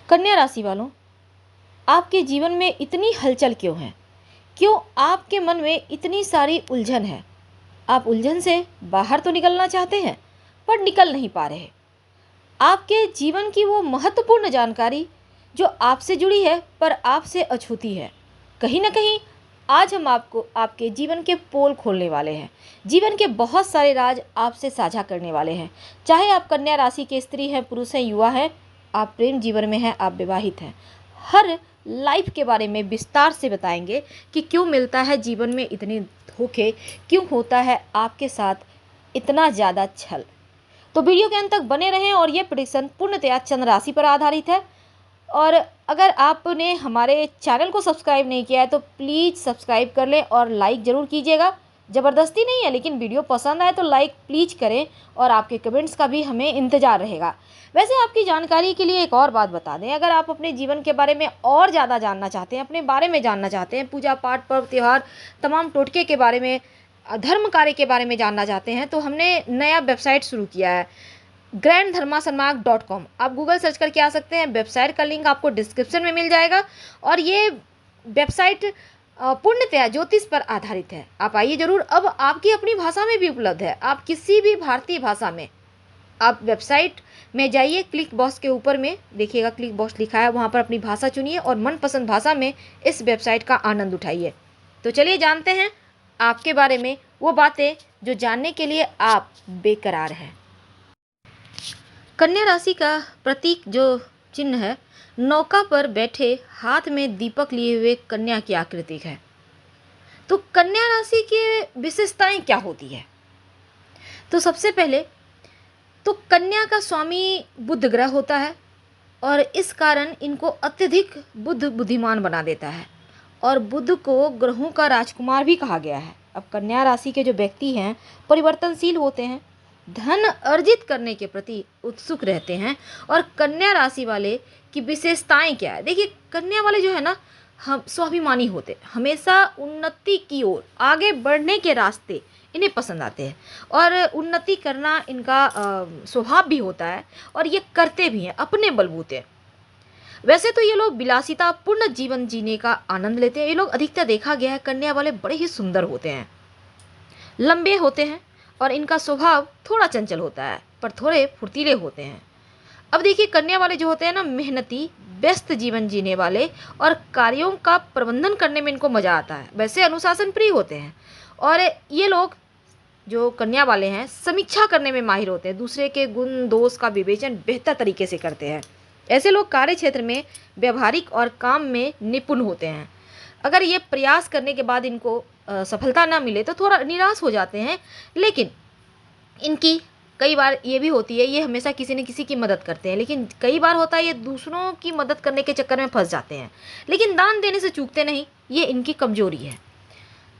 कन्या राशि वालों, आपके जीवन में इतनी हलचल क्यों है? क्यों आपके मन में इतनी सारी उलझन है? आप उलझन से बाहर तो निकलना चाहते हैं पर निकल नहीं पा रहे। आपके जीवन की वो महत्वपूर्ण जानकारी जो आपसे जुड़ी है पर आपसे अछूती है। कहीं ना कहीं आज हम आपको आपके जीवन के पोल खोलने वाले हैं। जीवन के बहुत सारे राज आपसे साझा करने वाले हैं। चाहे आप कन्या राशि के स्त्री हैं, पुरुष हैं, युवा हैं, आप प्रेम जीवन में हैं, आप विवाहित हैं, हर लाइफ के बारे में विस्तार से बताएंगे कि क्यों मिलता है जीवन में इतने धोखे, क्यों होता है आपके साथ इतना ज़्यादा छल। तो वीडियो के अंत तक बने रहें और ये प्रेडिक्शन पूर्णतया चंद्र राशि पर आधारित है। और अगर आपने हमारे चैनल को सब्सक्राइब नहीं किया है तो प्लीज़ सब्सक्राइब कर लें और लाइक ज़रूर कीजिएगा। ज़बरदस्ती नहीं है, लेकिन वीडियो पसंद आए तो लाइक प्लीज़ करें और आपके कमेंट्स का भी हमें इंतज़ार रहेगा। वैसे आपकी जानकारी के लिए एक और बात बता दें, अगर आप अपने जीवन के बारे में और ज़्यादा जानना चाहते हैं, अपने बारे में जानना चाहते हैं, पूजा पाठ, पर्व त्यौहार, तमाम टोटके के बारे में, धर्म कार्य के बारे में जानना चाहते हैं, तो हमने नया वेबसाइट शुरू किया है granddharmasarmak.com। आप गूगल सर्च करके आ सकते हैं। वेबसाइट का लिंक आपको डिस्क्रिप्शन में मिल जाएगा और ये वेबसाइट पूर्णतया ज्योतिष पर आधारित है। आप आइए जरूर। अब आपकी अपनी भाषा में भी उपलब्ध है। आप किसी भी भारतीय भाषा में आप वेबसाइट में जाइए, क्लिक बॉक्स के ऊपर में देखिएगा, क्लिक बॉक्स लिखा है, वहाँ पर अपनी भाषा चुनिए और मनपसंद भाषा में इस वेबसाइट का आनंद उठाइए। तो चलिए जानते हैं आपके बारे में वो बातें जो जानने के लिए आप बेकरार हैं। कन्या राशि का प्रतीक जो चिन्ह है, नौका पर बैठे हाथ में दीपक लिए हुए कन्या की आकृति है। तो कन्या राशि की विशेषताएं क्या होती है? तो सबसे पहले तो कन्या का स्वामी बुध ग्रह होता है और इस कारण इनको अत्यधिक बुद्धिमान बना देता है और बुध को ग्रहों का राजकुमार भी कहा गया है। अब कन्या राशि के जो व्यक्ति हैं परिवर्तनशील होते हैं, धन अर्जित करने के प्रति उत्सुक रहते हैं। और कन्या राशि वाले की विशेषताएं क्या है? देखिए, कन्या वाले जो है ना, हम स्वाभिमानी होते, हमेशा उन्नति की ओर आगे बढ़ने के रास्ते इन्हें पसंद आते हैं और उन्नति करना इनका स्वभाव भी होता है और ये करते भी हैं अपने बलबूते। वैसे तो ये लोग विलासिता पूर्ण जीवन जीने का आनंद लेते हैं। ये लोग अधिकतर देखा गया है कन्या वाले बड़े ही सुंदर होते हैं, लंबे होते हैं और इनका स्वभाव थोड़ा चंचल होता है पर थोड़े फुर्तीले होते हैं। अब देखिए, कन्या वाले जो होते हैं ना, मेहनती, व्यस्त जीवन जीने वाले और कार्यों का प्रबंधन करने में इनको मज़ा आता है। वैसे अनुशासन प्रिय होते हैं और ये लोग जो कन्या वाले हैं समीक्षा करने में माहिर होते हैं, दूसरे के गुण दोष का विवेचन बेहतर तरीके से करते हैं। ऐसे लोग कार्य क्षेत्र में व्यवहारिक और काम में निपुण होते हैं। अगर ये प्रयास करने के बाद इनको सफलता ना मिले तो थोड़ा निराश हो जाते हैं, लेकिन इनकी कई बार ये भी होती है, ये हमेशा किसी न किसी की मदद करते हैं, लेकिन कई बार होता है ये दूसरों की मदद करने के चक्कर में फंस जाते हैं, लेकिन दान देने से चूकते नहीं, ये इनकी कमजोरी है।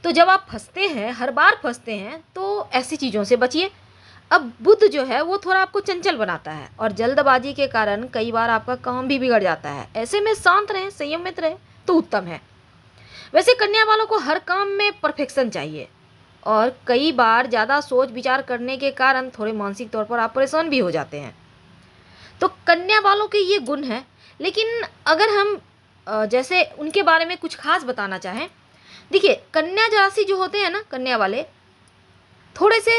तो जब आप फंसते हैं, हर बार फंसते हैं, तो ऐसी चीज़ों से बचिए। अब बुध जो है वो थोड़ा आपको चंचल बनाता है और जल्दबाजी के कारण कई बार आपका काम भी बिगड़ जाता है। ऐसे में शांत रहें, संयमित रहें तो उत्तम है। वैसे कन्या वालों को हर काम में परफेक्शन चाहिए और कई बार ज़्यादा सोच विचार करने के कारण थोड़े मानसिक तौर पर आप परेशान भी हो जाते हैं। तो कन्या वालों के ये गुण हैं, लेकिन अगर हम जैसे उनके बारे में कुछ खास बताना चाहें, देखिए कन्या राशि जो होते हैं ना, कन्या वाले थोड़े से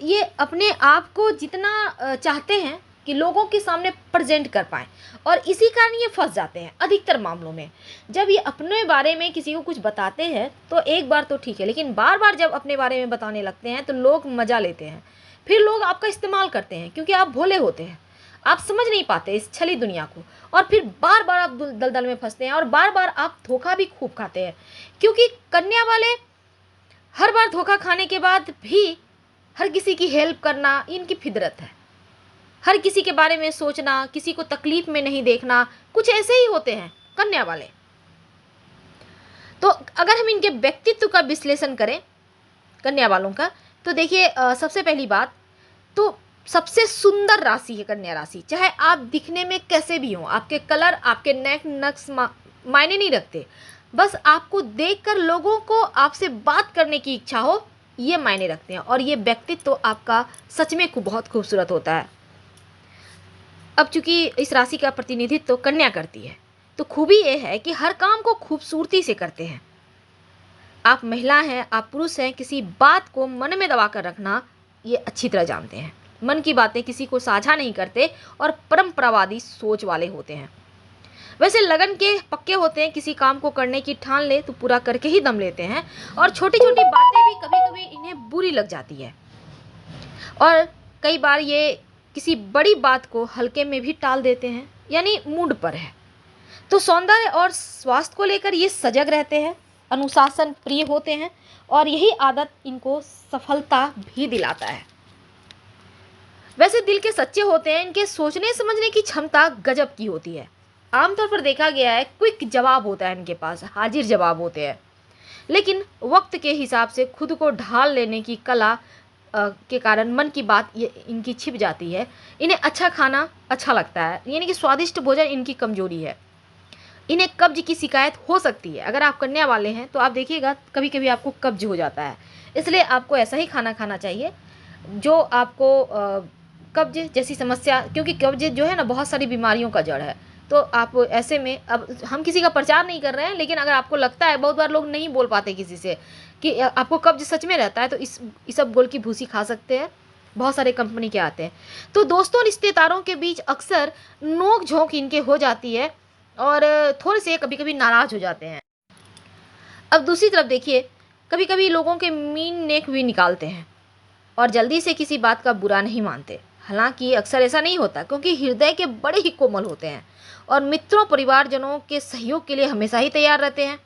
ये अपने आप को जितना चाहते हैं कि लोगों के सामने प्रेजेंट कर पाएँ और इसी कारण ये फंस जाते हैं अधिकतर मामलों में। जब ये अपने बारे में किसी को कुछ बताते हैं तो एक बार तो ठीक है, लेकिन बार बार जब अपने बारे में बताने लगते हैं तो लोग मज़ा लेते हैं, फिर लोग आपका इस्तेमाल करते हैं क्योंकि आप भोले होते हैं, आप समझ नहीं पाते इस छली दुनिया को और फिर बार बार आप दलदल में फंसते हैं और बार बार आप धोखा भी खूब खाते हैं। क्योंकि कन्या वाले हर बार धोखा खाने के बाद भी हर किसी की हेल्प करना इनकी फितरत है। हर किसी के बारे में सोचना, किसी को तकलीफ में नहीं देखना, कुछ ऐसे ही होते हैं कन्या वाले। तो अगर हम इनके व्यक्तित्व का विश्लेषण करें कन्या वालों का, तो देखिए सबसे पहली बात तो सबसे सुंदर राशि है कन्या राशि। चाहे आप दिखने में कैसे भी हों, आपके कलर, आपके नेक नक्श मायने नहीं रखते, बस आपको देखकर लोगों को आपसे बात करने की इच्छा हो, ये मायने रखते हैं और ये व्यक्तित्व तो आपका सच में बहुत खूबसूरत होता है। अब चूंकि इस राशि का प्रतिनिधित्व तो कन्या करती है, तो खूबी ये है कि हर काम को खूबसूरती से करते हैं। आप महिला हैं, आप पुरुष हैं, किसी बात को मन में दबा कर रखना ये अच्छी तरह जानते हैं। मन की बातें किसी को साझा नहीं करते और परंपरावादी सोच वाले होते हैं। वैसे लगन के पक्के होते हैं, किसी काम को करने की ठान ले तो पूरा करके ही दम लेते हैं, और छोटी छोटी बातें भी कभी कभी इन्हें बुरी लग जाती है, और कई बार ये किसी बड़ी बात को हल्के में भी टाल देते हैं, यानी मूड पर है। तो सौंदर्य और स्वास्थ्य को लेकर ये सजग रहते हैं, अनुशासन प्रिय होते हैं, और यही आदत इनको सफलता भी दिलाता है। वैसे दिल के सच्चे होते हैं, इनके सोचने समझने की क्षमता गजब की होती है। आमतौर पर देखा गया है क्विक जवाब होता है इनके पास, हाजिर जवाब होते हैं, लेकिन वक्त के हिसाब से खुद को ढाल लेने की कला के कारण मन की बात ये इनकी छिप जाती है। इन्हें अच्छा खाना अच्छा लगता है, यानी कि स्वादिष्ट भोजन इनकी कमजोरी है। इन्हें कब्ज की शिकायत हो सकती है। अगर आप कन्या वाले हैं तो आप देखिएगा कभी कभी आपको कब्ज हो जाता है, इसलिए आपको ऐसा ही खाना खाना चाहिए जो आपको कब्ज जैसी समस्या, क्योंकि कब्ज जो है ना बहुत सारी बीमारियों का जड़ है। तो आप ऐसे में, अब हम किसी का प्रचार नहीं कर रहे हैं, लेकिन अगर आपको लगता है, बहुत बार लोग नहीं बोल पाते किसी से कि आपको कब्ज सच में रहता है, तो इसबगोल की भूसी खा सकते हैं, बहुत सारे कंपनी के आते हैं। तो दोस्तों रिश्तेदारों के बीच अक्सर नोक झोंक इनके हो जाती है, और थोड़े से कभी कभी नाराज हो जाते हैं। अब दूसरी तरफ देखिए, कभी कभी लोगों के मीन नेक भी निकालते हैं और जल्दी से किसी बात का बुरा नहीं मानते। हालांकि अक्सर ऐसा नहीं होता, क्योंकि हृदय के बड़े ही कोमल होते हैं और मित्रों परिवारजनों के सहयोग के लिए हमेशा ही तैयार रहते हैं।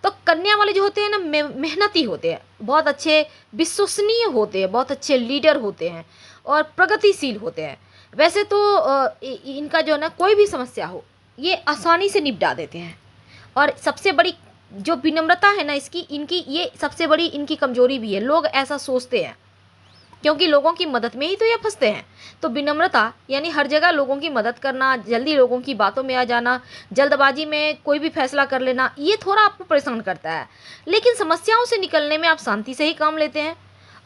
तो कन्या वाले जो होते हैं ना, मेहनती होते हैं, बहुत अच्छे विश्वसनीय होते हैं, बहुत अच्छे लीडर होते हैं और प्रगतिशील होते हैं। वैसे तो इनका जो है ना, कोई भी समस्या हो ये आसानी से निपटा देते हैं, और सबसे बड़ी जो विनम्रता है ना इनकी ये सबसे बड़ी इनकी कमजोरी भी है। लोग ऐसा सोचते हैं, क्योंकि लोगों की मदद में ही तो ये फंसते हैं। तो विनम्रता यानी हर जगह लोगों की मदद करना, जल्दी लोगों की बातों में आ जाना, जल्दबाजी में कोई भी फैसला कर लेना, ये थोड़ा आपको परेशान करता है। लेकिन समस्याओं से निकलने में आप शांति से ही काम लेते हैं,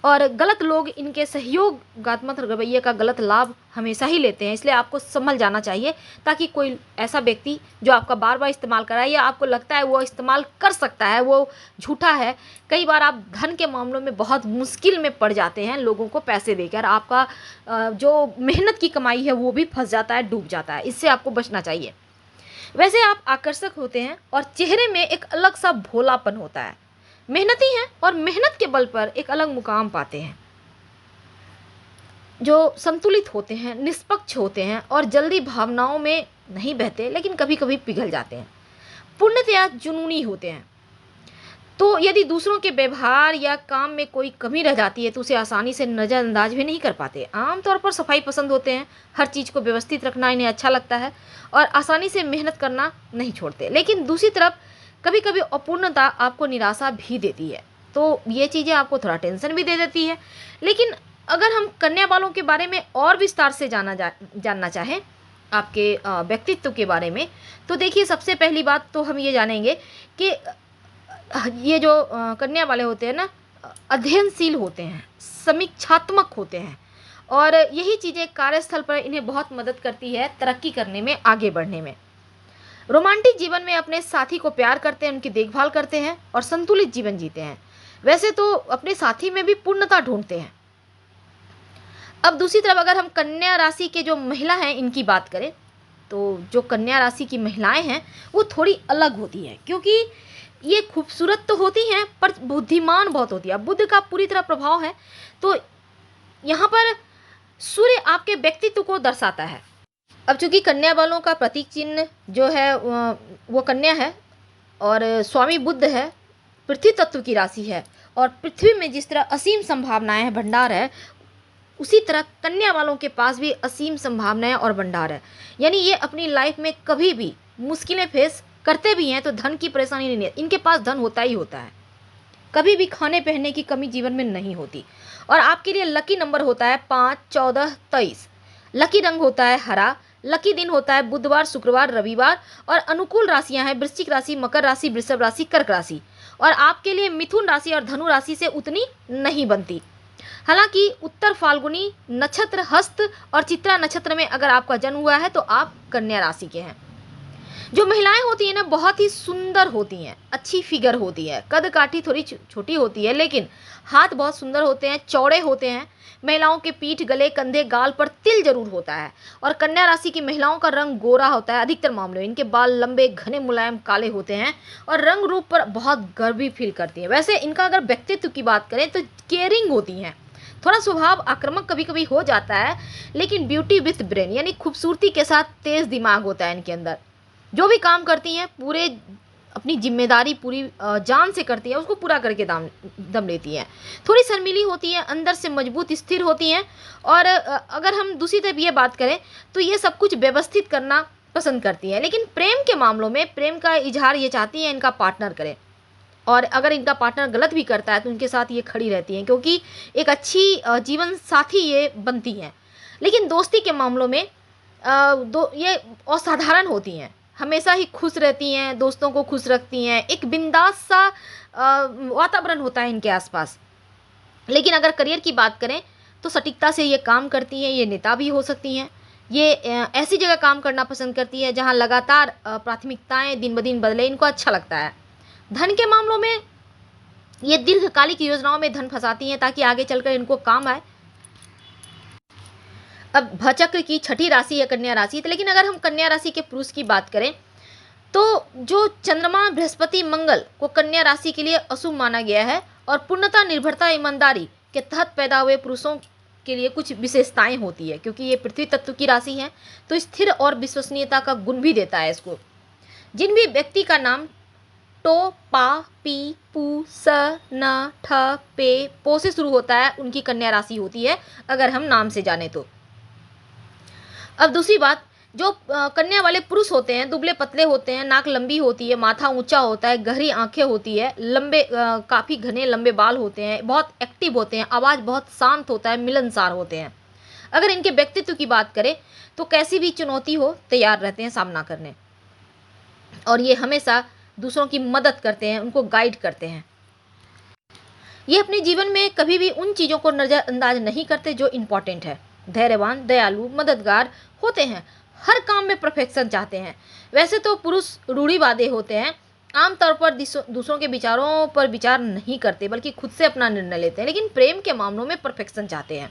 और गलत लोग इनके सहयोगात्मक रवैये का गलत लाभ हमेशा ही लेते हैं। इसलिए आपको संभल जाना चाहिए, ताकि कोई ऐसा व्यक्ति जो आपका बार बार इस्तेमाल कराए, या आपको लगता है वो इस्तेमाल कर सकता है, वो झूठा है। कई बार आप धन के मामलों में बहुत मुश्किल में पड़ जाते हैं, लोगों को पैसे देकर आपका जो मेहनत की कमाई है वो भी फंस जाता है, डूब जाता है। इससे आपको बचना चाहिए। वैसे आप आकर्षक होते हैं और चेहरे में एक अलग सा भोलापन होता है। मेहनती हैं और मेहनत के बल पर एक अलग मुकाम पाते हैं। जो संतुलित होते हैं, निष्पक्ष होते हैं और जल्दी भावनाओं में नहीं बहते, लेकिन कभी कभी पिघल जाते हैं। पूर्णतया जुनूनी होते हैं। तो यदि दूसरों के व्यवहार या काम में कोई कमी रह जाती है तो उसे आसानी से नज़रअंदाज भी नहीं कर पाते। आमतौर पर सफाई पसंद होते हैं, हर चीज़ को व्यवस्थित रखना इन्हें अच्छा लगता है, और आसानी से मेहनत करना नहीं छोड़ते। लेकिन दूसरी तरफ कभी कभी अपूर्णता आपको निराशा भी देती है, तो ये चीज़ें आपको थोड़ा टेंशन भी दे देती है। लेकिन अगर हम कन्या वालों के बारे में और विस्तार से जानना चाहें, आपके व्यक्तित्व के बारे में, तो देखिए सबसे पहली बात तो हम ये जानेंगे कि ये जो कन्या वाले होते हैं ना, अध्ययनशील होते हैं, समीक्षात्मक होते हैं, और यही चीज़ें कार्यस्थल पर इन्हें बहुत मदद करती है तरक्की करने में, आगे बढ़ने में। रोमांटिक जीवन में अपने साथी को प्यार करते हैं, उनकी देखभाल करते हैं और संतुलित जीवन जीते हैं। वैसे तो अपने साथी में भी पूर्णता ढूंढते हैं। अब दूसरी तरफ अगर हम कन्या राशि के जो महिला हैं इनकी बात करें, तो जो कन्या राशि की महिलाएं हैं वो थोड़ी अलग होती है, क्योंकि ये खूबसूरत तो होती हैं पर बुद्धिमान बहुत होती है। बुद्ध का पूरी तरह प्रभाव है। तो यहाँ पर सूर्य आपके व्यक्तित्व को दर्शाता है। अब चूंकि कन्या वालों का प्रतीक चिन्ह जो है वो कन्या है, और स्वामी बुद्ध है, पृथ्वी तत्व की राशि है, और पृथ्वी में जिस तरह असीम संभावनाएं हैं, भंडार है, उसी तरह कन्या वालों के पास भी असीम संभावनाएं और भंडार है। यानी ये अपनी लाइफ में कभी भी मुश्किलें फेस करते भी हैं तो धन की परेशानी नहीं है, इनके पास धन होता ही होता है। कभी भी खाने पहनने की कमी जीवन में नहीं होती। और आपके लिए लकी नंबर होता है 5, 14, 23। लकी रंग होता है हरा। लकी दिन होता है बुधवार, शुक्रवार, रविवार। और अनुकूल राशियां हैं वृश्चिक राशि, मकर राशि, वृषभ राशि, कर्क राशि। और आपके लिए मिथुन राशि और धनु राशि से उतनी नहीं बनती। हालांकि उत्तर फाल्गुनी नक्षत्र हस्त और चित्रा नक्षत्र में अगर आपका जन्म हुआ है तो आप कन्या राशि के हैं। जो महिलाएं होती हैं ना बहुत ही सुंदर होती हैं, अच्छी फिगर होती है, कद काठी थोड़ी छोटी होती है लेकिन हाथ बहुत सुंदर होते हैं, चौड़े होते हैं। महिलाओं के पीठ, गले, कंधे, गाल पर तिल जरूर होता है। और कन्या राशि की महिलाओं का रंग गोरा होता है अधिकतर मामलों में। इनके बाल लंबे, घने, मुलायम, काले होते हैं और रंग रूप पर बहुत गर्व भी फील करती हैं। वैसे इनका अगर व्यक्तित्व की बात करें तो केयरिंग होती हैं, थोड़ा स्वभाव आक्रामक कभी कभी हो जाता है, लेकिन ब्यूटी विथ ब्रेन यानी खूबसूरती के साथ तेज दिमाग होता है इनके अंदर। जो भी काम करती हैं पूरे अपनी जिम्मेदारी पूरी जान से करती है, उसको पूरा करके दम लेती हैं। थोड़ी शर्मीली होती हैं, अंदर से मजबूत स्थिर होती हैं। और अगर हम दूसरी तरफ ये बात करें तो ये सब कुछ व्यवस्थित करना पसंद करती हैं। लेकिन प्रेम के मामलों में प्रेम का इजहार ये चाहती हैं इनका पार्टनर करे, और अगर इनका पार्टनर गलत भी करता है तो उनके साथ ये खड़ी रहती हैं, क्योंकि एक अच्छी जीवन साथी ये बनती हैं। लेकिन दोस्ती के मामलों में ये असाधारण होती हैं, हमेशा ही खुश रहती हैं, दोस्तों को खुश रखती हैं, एक बिंदास सा वातावरण होता है इनके आसपास। लेकिन अगर करियर की बात करें तो सटीकता से ये काम करती हैं, ये नेता भी हो सकती हैं। ये ऐसी जगह काम करना पसंद करती है जहां लगातार प्राथमिकताएं दिन ब दिन बदले, इनको अच्छा लगता है। धन के मामलों में ये दीर्घकालिक योजनाओं में धन फंसाती हैं ताकि आगे चलकर इनको काम आए। अब भचक्र की छठी राशि है कन्या राशि। तो लेकिन अगर हम कन्या राशि के पुरुष की बात करें तो जो चंद्रमा, बृहस्पति, मंगल को कन्या राशि के लिए अशुभ माना गया है, और पूर्णता, निर्भरता, ईमानदारी के तहत पैदा हुए पुरुषों के लिए कुछ विशेषताएं होती है, क्योंकि ये पृथ्वी तत्व की राशि है तो स्थिर और विश्वसनीयता का गुण भी देता है इसको। जिन भी व्यक्ति का नाम टो, पा, पी, पू, स, न, ठ, पे, पो से शुरू होता है उनकी कन्या राशि होती है, अगर हम नाम से जाने तो। अब दूसरी बात, जो कन्या वाले पुरुष होते हैं दुबले पतले होते हैं, नाक लंबी होती है, माथा ऊंचा होता है, गहरी आंखें होती है, लंबे काफ़ी घने लंबे बाल होते हैं, बहुत एक्टिव होते हैं, आवाज़ बहुत शांत होता है, मिलनसार होते हैं। अगर इनके व्यक्तित्व की बात करें तो कैसी भी चुनौती हो तैयार रहते हैं सामना करने, और ये हमेशा दूसरों की मदद करते हैं, उनको गाइड करते हैं। ये अपने जीवन में कभी भी उन चीज़ों को नज़रअंदाज नहीं करते जो इम्पोर्टेंट है। धैर्यवान, दयालु, मददगार होते हैं, हर काम में परफेक्शन चाहते हैं। वैसे तो पुरुष रूढ़िवादी होते हैं, आमतौर पर दूसरों के विचारों पर विचार नहीं करते बल्कि खुद से अपना निर्णय लेते हैं, लेकिन प्रेम के मामलों में परफेक्शन चाहते हैं।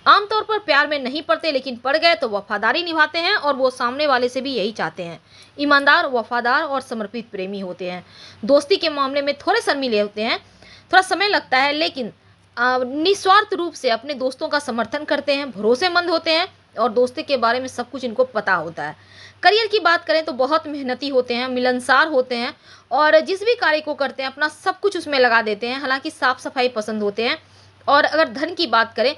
आमतौर पर प्यार में नहीं पड़ते, लेकिन पड़ गए तो वफादारी निभाते हैं, और वो सामने वाले से भी यही चाहते हैं। ईमानदार, वफादार और समर्पित प्रेमी होते हैं। दोस्ती के मामले में थोड़े शर्मीले होते हैं, थोड़ा समय लगता है, लेकिन निस्वार्थ रूप से अपने दोस्तों का समर्थन करते हैं, भरोसेमंद होते हैं, और दोस्ती के बारे में सब कुछ इनको पता होता है। करियर की बात करें तो बहुत मेहनती होते हैं, मिलनसार होते हैं, और जिस भी कार्य को करते हैं अपना सब कुछ उसमें लगा देते हैं। हालांकि साफ सफाई पसंद होते हैं। और अगर धन की बात करें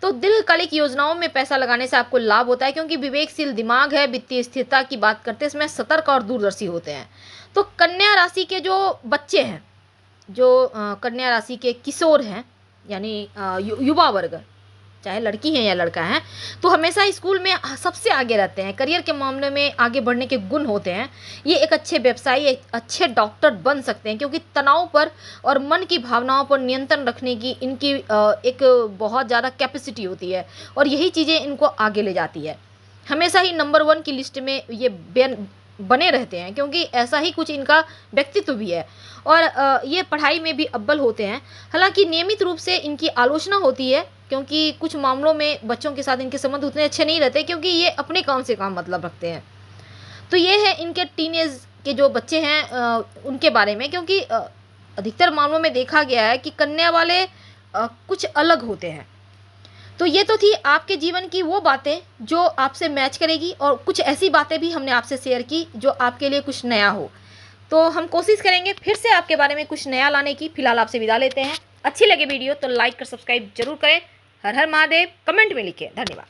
तो दीर्घकालिक योजनाओं में पैसा लगाने से आपको लाभ होता है, क्योंकि विवेकशील दिमाग है। वित्तीय स्थिरता की बात करते समय सतर्क और दूरदर्शी होते हैं। तो कन्या राशि के जो बच्चे हैं, जो कन्या राशि के किशोर हैं, यानी युवा वर्ग, चाहे लड़की हैं या लड़का है, तो हमेशा स्कूल में सबसे आगे रहते हैं। करियर के मामले में आगे बढ़ने के गुण होते हैं। ये एक अच्छे व्यवसायी, एक अच्छे डॉक्टर बन सकते हैं, क्योंकि तनाव पर और मन की भावनाओं पर नियंत्रण रखने की इनकी एक बहुत ज़्यादा कैपेसिटी होती है, और यही चीज़ें इनको आगे ले जाती है। हमेशा ही नंबर 1 की लिस्ट में ये बने रहते हैं, क्योंकि ऐसा ही कुछ इनका व्यक्तित्व भी है। और ये पढ़ाई में भी अव्वल होते हैं। हालांकि नियमित रूप से इनकी आलोचना होती है, क्योंकि कुछ मामलों में बच्चों के साथ इनके संबंध उतने अच्छे नहीं रहते, क्योंकि ये अपने काम से काम मतलब रखते हैं। तो ये है इनके टीनेज के जो बच्चे हैं उनके बारे में, क्योंकि अधिकतर मामलों में देखा गया है कि कन्या वाले कुछ अलग होते हैं। तो ये तो थी आपके जीवन की वो बातें जो आपसे मैच करेगी, और कुछ ऐसी बातें भी हमने आपसे शेयर की जो आपके लिए कुछ नया हो। तो हम कोशिश करेंगे फिर से आपके बारे में कुछ नया लाने की। फिलहाल आपसे विदा लेते हैं। अच्छी लगे वीडियो तो लाइक कर सब्सक्राइब जरूर करें। हर हर महादेव कमेंट में लिखें। धन्यवाद।